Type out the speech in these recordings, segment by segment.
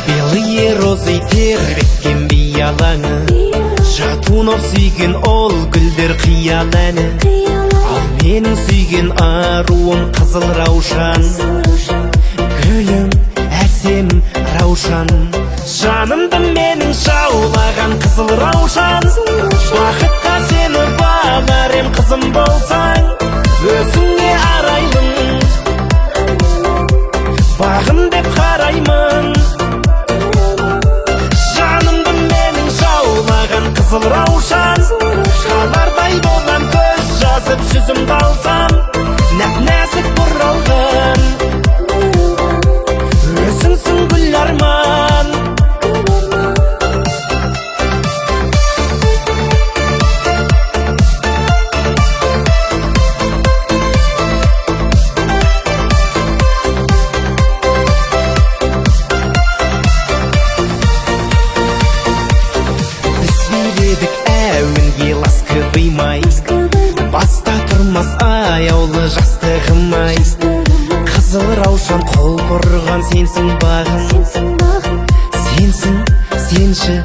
Белые розы тербеткен биялаңы, жатунов сүйген ол гүлдер қияләні. Ал менің сүйген аруым қызыл раушан, гүлім әсем раушан. Жанымды менің жаулаған қызыл раушан, бақытқа сені бағар ем қызым болсаң, өзіңе арайлым, бағым деп қараймын. Жанымды менің жаулаған қызыл раушан, қалардай болам көз жазып жүзімді алсам, нәп-нәзік бұралғын, өзіңсің гүл арман. Әуінге ласковый май, баста тұрмас аяулы жастығым-ай. Қызыл раушан қол бұрған сенсің бағым, сенсің, сенші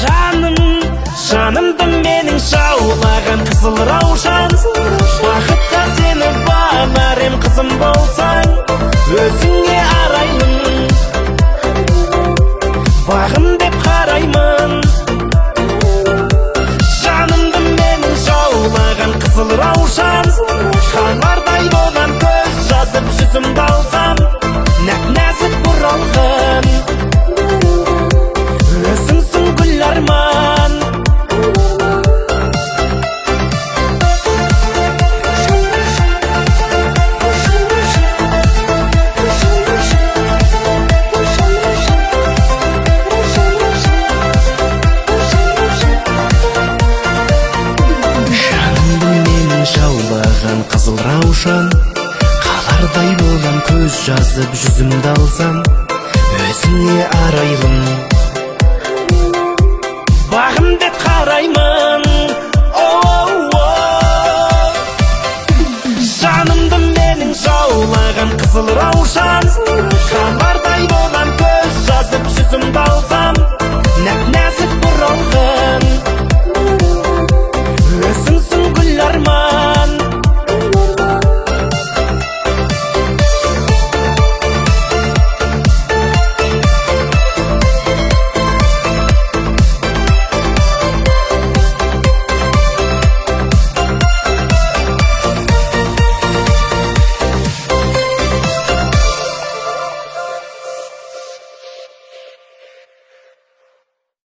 жаным. Жанымды менің жаулаған қызыл раушан, бақытқа сені бағар ем қызым болсаң, өзіңе арайлым, бағым деп қараймын. Қызыл раушан, қалардай болам көз жазып жүзімді алсам, нәп-нәзік бұралғын, өзіңсің гүл арман. Жаулаған қызыл раушан, қалардай болам көз жазып жүзімді алсам, өзіңе арайлым, бағым деп қараймын. Жанымды менің жаулаған қызыл раушан,